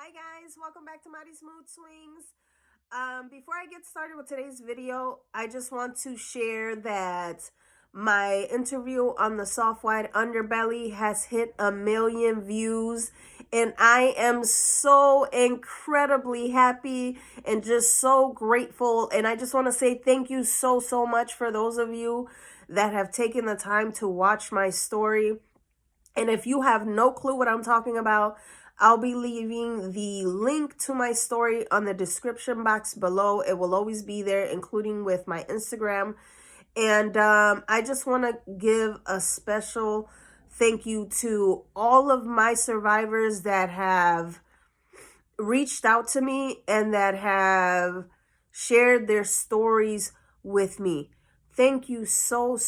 Hi guys, welcome back to Mighty's Mood Swings. Before I get started with today's video, I just want to share that my interview on the soft white underbelly has hit 1,000,000 views, and I am so incredibly happy and just so grateful. And I just want to say thank you so much for those of you that have taken the time to watch my story. And if you have no clue what I'm talking about, I'll be leaving the link to my story on the description box below. It will always be there, including with my Instagram. And I just want to give a special thank you to all of my survivors that have reached out to me and that have shared their stories with me. Thank you so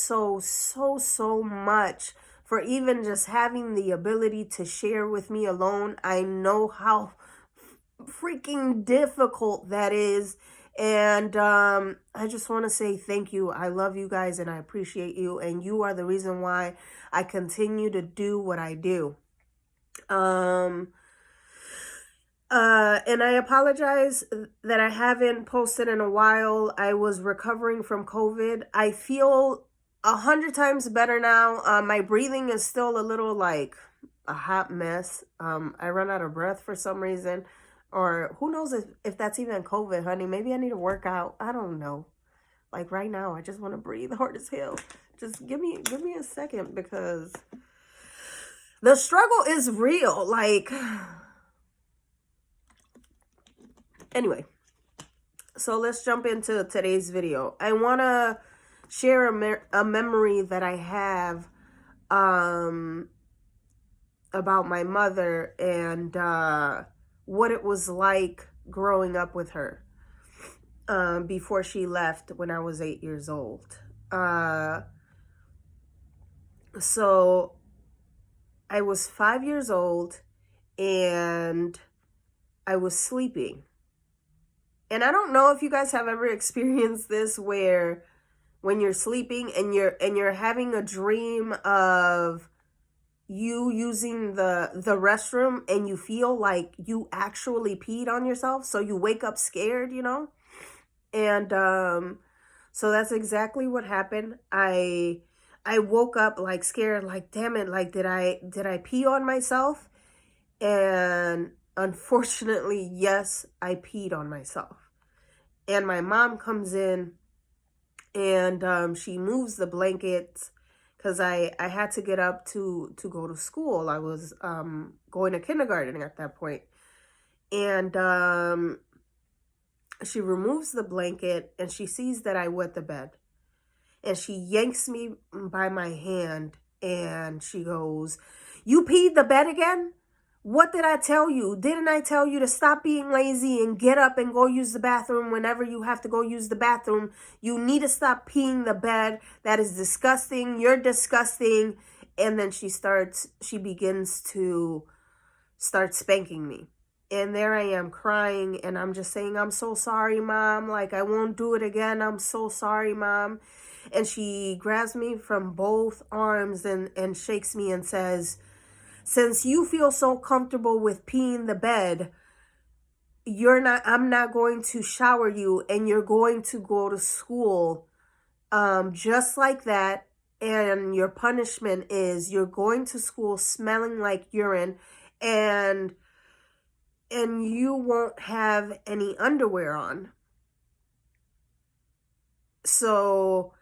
much for even just having the ability to share with me alone. I know how freaking difficult that is. And I just want to say thank you. I love you guys and I appreciate you. And you are the reason why I continue to do what I do. And I apologize that I haven't posted in a while. I was recovering from COVID. I feel 100 times better now. My breathing is still a little like a hot mess. I run out of breath for some reason, or who knows if that's even COVID, honey. Maybe I need to work out. I don't know. Like right now, I just want to breathe hard as hell. Just give me a second because the struggle is real. Like, anyway, so let's jump into today's video. I want to share a memory that I have about my mother and what it was like growing up with her before she left when I was 8 years old. So I was 5 years old and I was sleeping. And I don't know if you guys have ever experienced this, where when you're sleeping and you're having a dream of you using the restroom and you feel like you actually peed on yourself, so you wake up scared, And so that's exactly what happened. I woke up like scared, like damn it, like did I pee on myself? And unfortunately, yes, I peed on myself. And my mom comes in and she moves the blankets because I had to get up to go to school. I was going to kindergarten at that point. And she removes the blanket and she sees that I wet the bed. And she yanks me by my hand and she goes, "You peed the bed again? What did I tell you? Didn't I tell you to stop being lazy and get up and go use the bathroom whenever you have to go use the bathroom? You need to stop peeing the bed. That is disgusting. You're disgusting." And then she begins to start spanking me. And there I am crying and I'm just saying, "I'm so sorry, Mom. Like, I won't do it again. I'm so sorry, Mom." And she grabs me from both arms and shakes me and says, "Since you feel so comfortable with peeing the bed, I'm not going to shower you and you're going to go to school just like that. And your punishment is you're going to school smelling like urine and you won't have any underwear on." So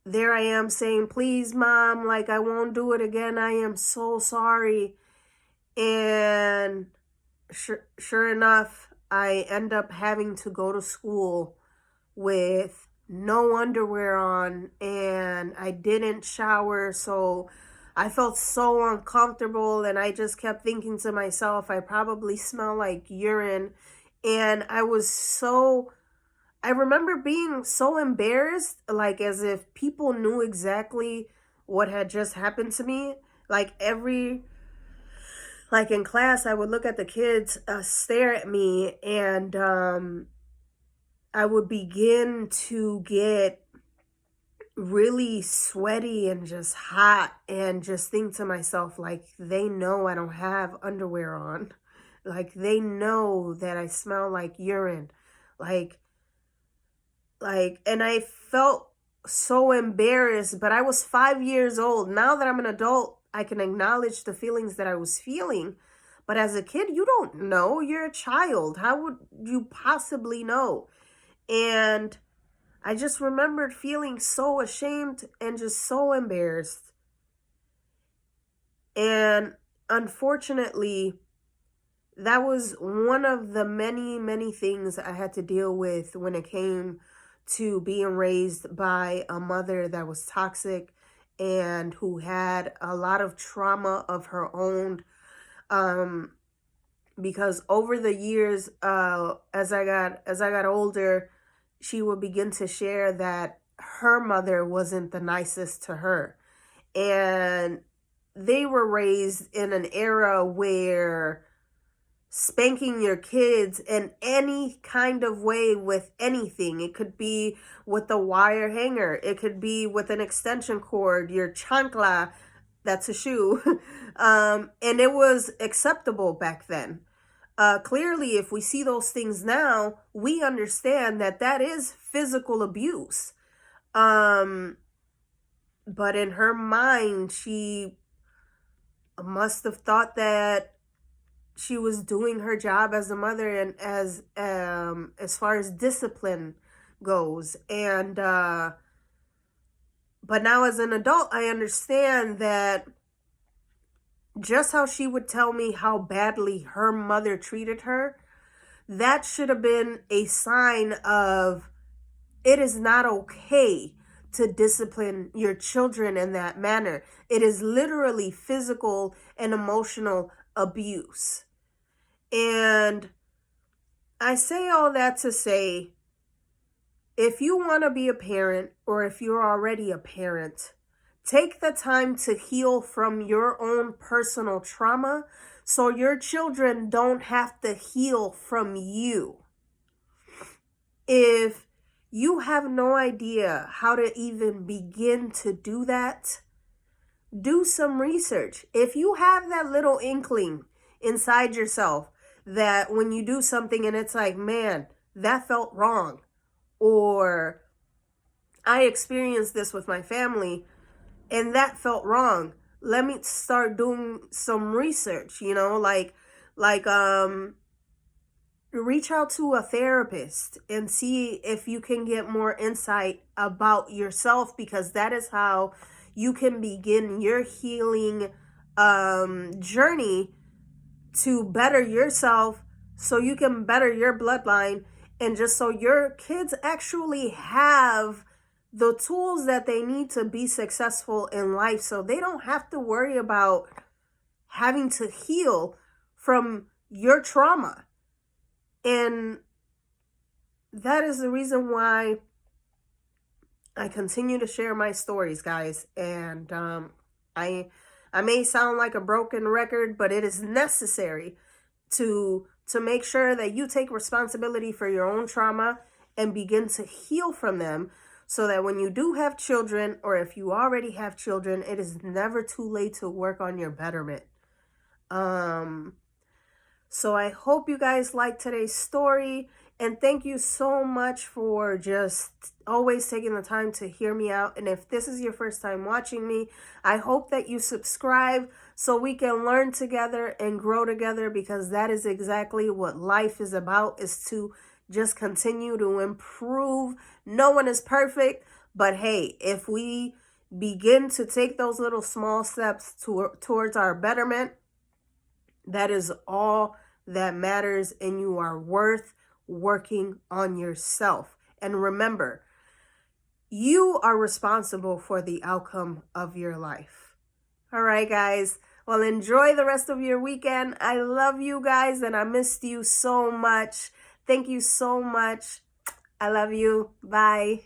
there I am saying, "Please, Mom, like I won't do it again. I am so sorry." And sure enough, I end up having to go to school with no underwear on and I didn't shower. So I felt so uncomfortable and I just kept thinking to myself, I probably smell like urine. And I remember being so embarrassed, like as if people knew exactly what had just happened to me. Like in class, I would look at the kids stare at me and I would begin to get really sweaty and just hot and just think to myself, like, they know I don't have underwear on. Like they know that I smell like urine. Like, and I felt so embarrassed, but I was 5 years old. Now that I'm an adult, I can acknowledge the feelings that I was feeling. But as a kid, you don't know. You're a child. How would you possibly know? And I just remembered feeling so ashamed and just so embarrassed. And unfortunately, that was one of the many, many things I had to deal with when it came to being raised by a mother that was toxic and who had a lot of trauma of her own. Because over the years, as I got older, she would begin to share that her mother wasn't the nicest to her, and they were raised in an era where spanking your kids in any kind of way with anything. It could be with a wire hanger. It could be with an extension cord, your chancla, that's a shoe. And it was acceptable back then. Clearly, if we see those things now, we understand that that is physical abuse. But in her mind, she must have thought that she was doing her job as a mother and as far as discipline goes. And but now as an adult, I understand that just how she would tell me how badly her mother treated her, that should have been a sign of it is not okay to discipline your children in that manner. It is literally physical and emotional abuse. And I say all that to say, if you want to be a parent, or if you're already a parent, take the time to heal from your own personal trauma so your children don't have to heal from you. If you have no idea how to even begin to do that, do some research. If you have that little inkling inside yourself that when you do something and it's like, man, that felt wrong, or I experienced this with my family and that felt wrong, let me start doing some research, reach out to a therapist and see if you can get more insight about yourself, because that is how you can begin your healing journey to better yourself, so you can better your bloodline, and just so your kids actually have the tools that they need to be successful in life, so they don't have to worry about having to heal from your trauma. And that is the reason why I continue to share my stories, guys. And I may sound like a broken record, but it is necessary to make sure that you take responsibility for your own trauma and begin to heal from them, so that when you do have children, or if you already have children, it is never too late to work on your betterment. So I hope you guys liked today's story, and thank you so much for just always taking the time to hear me out. And if this is your first time watching me, I hope that you subscribe so we can learn together and grow together, because that is exactly what life is about, is to just continue to improve. No one is perfect, but hey, if we begin to take those little small steps towards our betterment, that is all that matters, and you are worth working on yourself. And remember, you are responsible for the outcome of your life. All right, guys. Well, enjoy the rest of your weekend. I love you guys, and I missed you so much. Thank you so much. I love you. Bye.